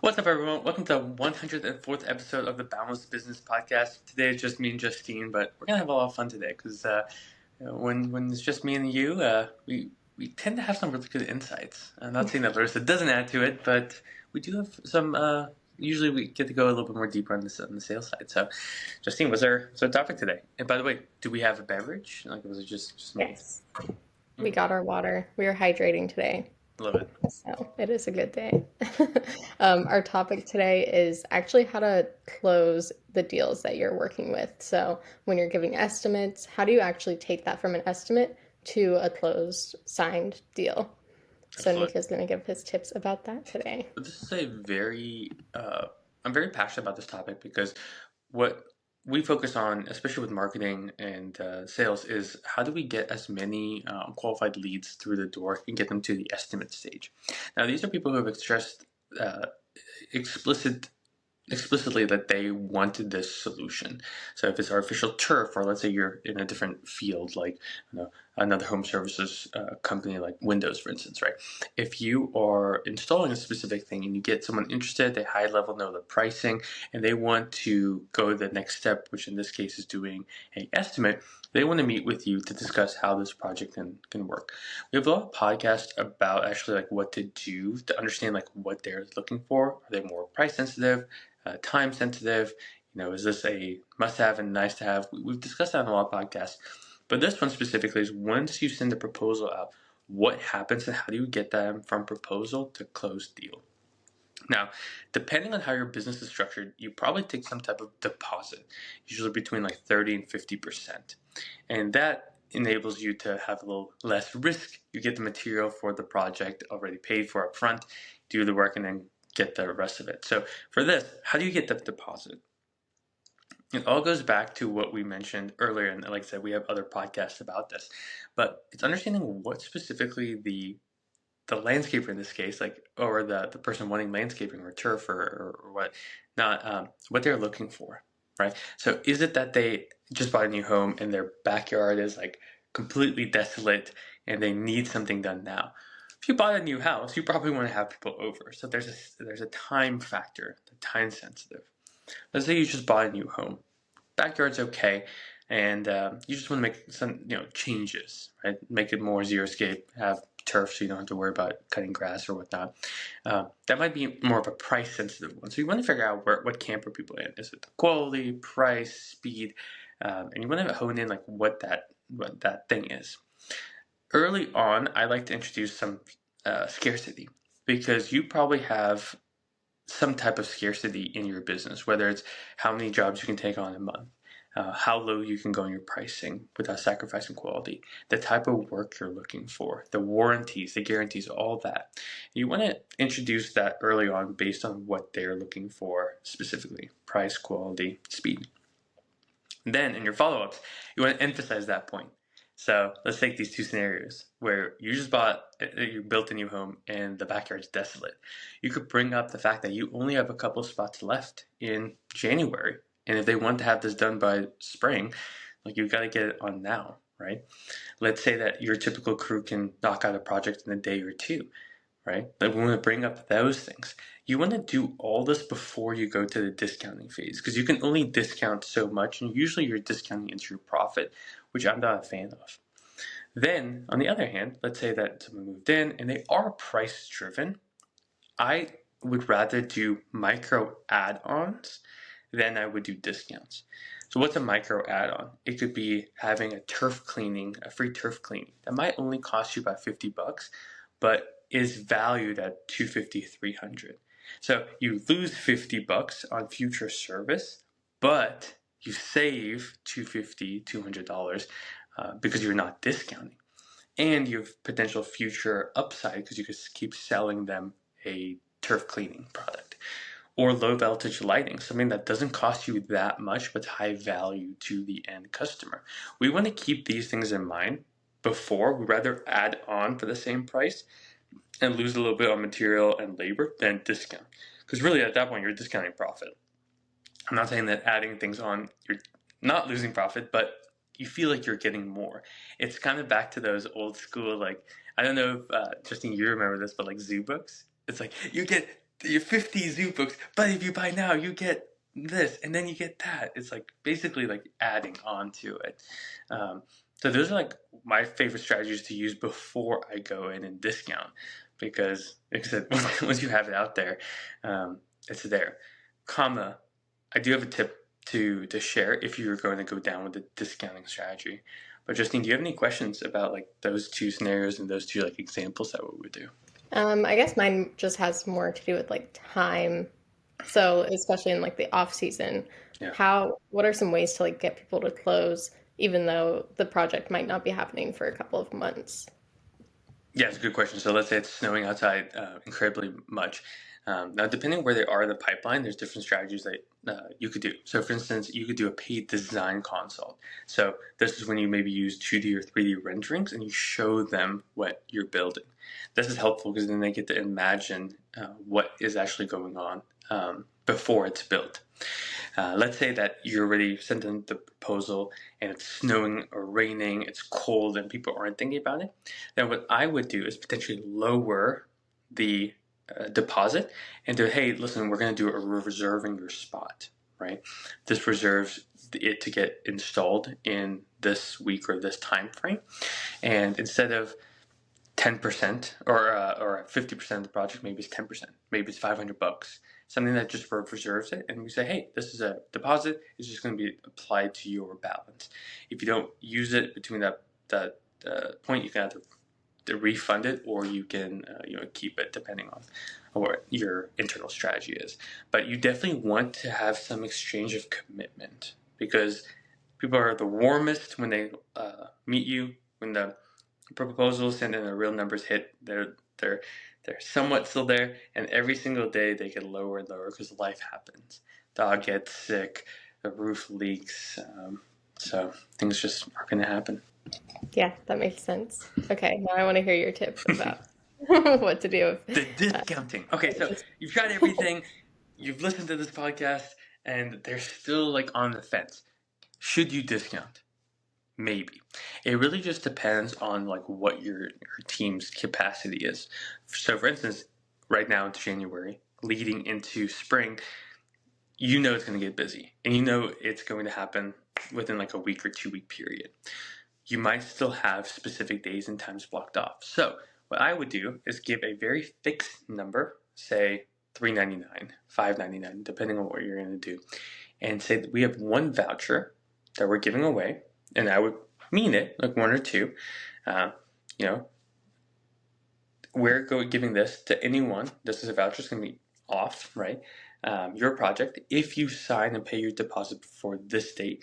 What's up, everyone? Welcome to the 104th episode of the Balanced Business Podcast. Today it's just me and Justine, but we're gonna have a lot of fun today because when it's just me and you, we tend to have some really good insights. I'm not saying that Larissa doesn't add to it, but we do have some. Usually, we get to go a little bit more deeper on the sales side. So, Justine, what's our topic today? And by the way, do we have a beverage? Like, was it just me? Yes, we got our water. We are hydrating today, Love it. so it is a good day. Our topic today is actually how to close the deals that you're working with. So when you're giving estimates, how do you actually take that from an estimate to a closed, signed deal? So Absolutely. Nico's going to give his tips about that today. But this is a very, I'm very passionate about this topic because what we focus on, especially with marketing and sales, is how do we get as many qualified leads through the door and get them to the estimate stage. Now, these are people who have expressed uh, explicitly that they wanted this solution. So if it's artificial turf, or let's say you're in a different field, like another home services company like Windows, for instance, right? If you are installing a specific thing and you get someone interested, they high level know the pricing, and they want to go the next step, which in this case is doing an estimate, they want to meet with you to discuss how this project can work. We have a lot of podcasts about actually like what to do to understand like what they're looking for. Are they more price sensitive? Time sensitive? Is this a must have and nice to have? We've discussed that in a lot of podcasts, but this one specifically is once you send the proposal out, what happens and how do you get them from proposal to closed deal? Now, depending on how your business is structured, you probably take some type of deposit, usually between like 30 and 50%. And that enables you to have a little less risk. You get the material for the project already paid for up front, do the work, and then get the rest of it. So for this, how do you get the deposit? It all goes back to what we mentioned earlier, and like I said, we have other podcasts about this, but it's understanding what specifically the landscaper in this case, like, or the person wanting landscaping or turf or what, not what they're looking for, right? So is it that they just bought a new home and their backyard is like completely desolate and they need something done now? If you bought a new house, you probably want to have people over. So there's a time factor, the time sensitive. Let's say you just bought a new home, backyard's okay, and you just want to make some changes, right? Make it more xeriscape, have turf so you don't have to worry about cutting grass or whatnot. That might be more of a price sensitive one. So you want to figure out what camp are people in. Is it the quality, price, speed, and you want to hone in like what that thing is. Early on, I like to introduce some scarcity because you probably have some type of scarcity in your business, whether it's how many jobs you can take on a month, how low you can go in your pricing without sacrificing quality, the type of work you're looking for, the warranties, the guarantees, all that. You want to introduce that early on based on what they're looking for specifically: price, quality, speed. Then in your follow-ups, you want to emphasize that point. So let's take these two scenarios where you built a new home and the backyard's desolate. You could bring up the fact that you only have a couple of spots left in January. And if they want to have this done by spring, like you've got to get it on now, right? Let's say that your typical crew can knock out a project in a day or two, right? Like we want to bring up those things. You want to do all this before you go to the discounting phase because you can only discount so much, and usually you're discounting into your profit, which I'm not a fan of. Then, on the other hand, let's say that someone moved in and they are price driven. I would rather do micro add-ons than I would do discounts. So what's a micro add-on? It could be having a free turf cleaning. That might only cost you about $50, but is valued at $250, $300. So you lose $50 on future service, but you save $250, $200 because you're not discounting. And you have potential future upside because you could keep selling them a turf cleaning product. Or low voltage lighting, something that doesn't cost you that much but high value to the end customer. We want to keep these things in mind before. We'd rather add on for the same price and lose a little bit on material and labor than discount. Because really at that point you're discounting profit. I'm not saying that adding things on, you're not losing profit, but you feel like you're getting more. It's kind of back to those old school, like, I don't know if, Justine, you remember this, but like zoo books. It's like, you get your 50 zoo books, but if you buy now, you get this, and then you get that. It's like basically like adding on to it. Um, so those are like my favorite strategies to use before I go in and discount, because like I said, once you have it out there, it's there. Comma, I do have a tip to share if you're going to go down with the discounting strategy. But Justine, do you have any questions about like those two scenarios and those two like examples that we would do? I guess mine just has more to do with like time. So especially in like the off season, Yeah. what are some ways to like get people to close even though the project might not be happening for a couple of months? Yeah, it's a good question. So let's say it's snowing outside incredibly much. Now, depending where they are in the pipeline, there's different strategies that you could do. So, for instance, you could do a paid design consult. So this is when you maybe use 2D or 3D renderings and you show them what you're building. This is helpful because then they get to imagine what is actually going on before it's built. Let's say that you already sent in the proposal and it's snowing or raining, it's cold, and people aren't thinking about it. Then what I would do is potentially lower the deposit and do, hey, listen, we're going to do a reserving your spot, right? This reserves it to get installed in this week or this time frame. And instead of 10% or 50% of the project, maybe it's 10%, maybe it's $500, something that just reserves it, and we say, hey, this is a deposit, it's just going to be applied to your balance. If you don't use it between that point, you can either refund it or you can keep it depending on what your internal strategy is. But you definitely want to have some exchange of commitment, because people are the warmest when they meet you, when the proposals and then the real numbers hit. They're somewhat still there, and every single day they get lower and lower because life happens. Dog gets sick, the roof leaks, so things just are going to happen. Yeah, that makes sense. Okay, now I want to hear your tips about what to do. The Uh, discounting. Okay, so you've tried everything, you've listened to this podcast, and they're still like on the fence. Should you discount? Maybe. It really just depends on like what your team's capacity is. So for instance, right now it's January, leading into spring, you know it's going to get busy, and you know it's going to happen within like a week or 2 week period. You might still have specific days and times blocked off. So what I would do is give a very fixed number, say $3.99, $5.99, depending on what you're going to do, and say that we have one voucher that we're giving away, and I would mean it, like one or two. Uh, you know, we're giving this to anyone. This is a voucher. It's going to be off, right? Your project. If you sign and pay your deposit before this date,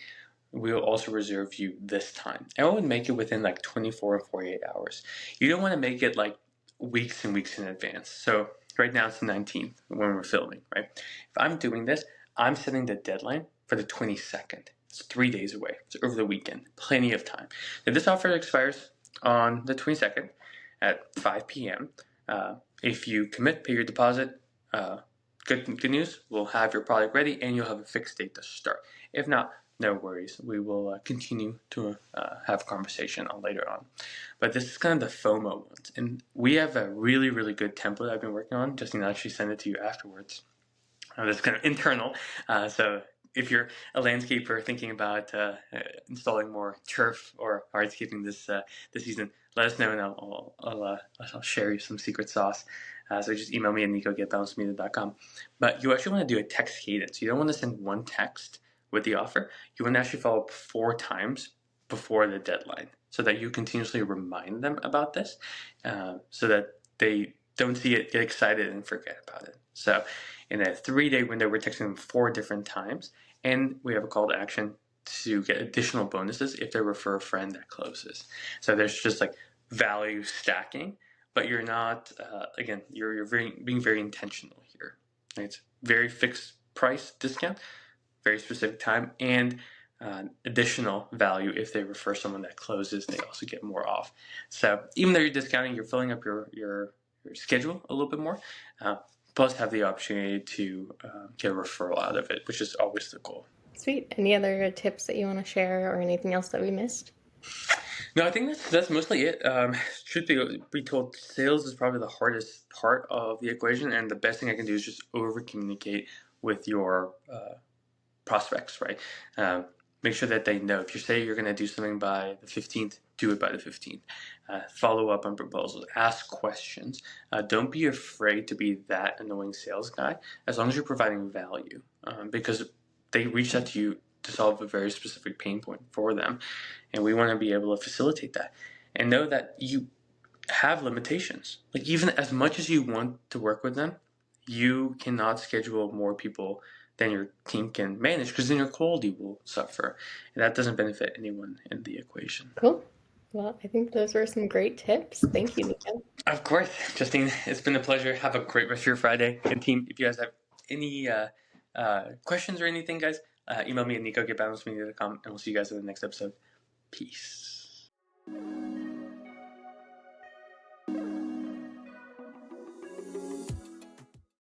we'll also reserve you this time. And I would make it within like 24 or 48 hours. You don't want to make it like weeks and weeks in advance. So right now it's the 19th when we're filming, right? If I'm doing this, I'm setting the deadline for the 22nd. It's 3 days away. It's over the weekend. Plenty of time. Now this offer expires on the 22nd at 5 p.m. If you commit, pay your deposit, good news, we'll have your product ready and you'll have a fixed date to start. If not, no worries. We will continue to have a conversation on later on. But this is kind of the FOMO ones. And we have a really, really good template I've been working on. Justine will actually send it to you afterwards. This is kind of internal. So if you're a landscaper thinking about installing more turf or hardscaping this season, let us know and I'll share you some secret sauce. So just email me at nico@balancemedia.com. But you actually want to do a text cadence. You don't want to send one text with the offer. You want to actually follow up 4 times before the deadline so that you continuously remind them about this so that they don't see it, get excited, and forget about it. So in a 3 day window, we're texting them 4 different times, and we have a call to action to get additional bonuses if they refer a friend that closes. So there's just like value stacking, but you're not, again, you're being very intentional here. It's very fixed price discount, very specific time, and additional value if they refer someone that closes, they also get more off. So even though you're discounting, you're filling up your schedule a little bit more. Plus have the opportunity to get a referral out of it, which is always the goal. Sweet. Any other tips that you want to share or anything else that we missed? No, I think that's mostly it. Truth be told, sales is probably the hardest part of the equation, and the best thing I can do is just over communicate with your prospects, right? Um, Make sure that they know. If you say you're going to do something by the 15th, do it by the 15th. Follow up on proposals, ask questions. Don't be afraid to be that annoying sales guy as long as you're providing value, because they reached out to you to solve a very specific pain point for them, and we want to be able to facilitate that. And know that you have limitations. Like, even as much as you want to work with them, you cannot schedule more people than your team can manage, because then your quality will suffer. And that doesn't benefit anyone in the equation. Cool. Well, I think those were some great tips. Thank you, Nico. Of course, Justine, it's been a pleasure. Have a great rest of your Friday. And team, if you guys have any questions or anything, guys, email me at nico@getbalancemedia.com, and we'll see you guys in the next episode. Peace.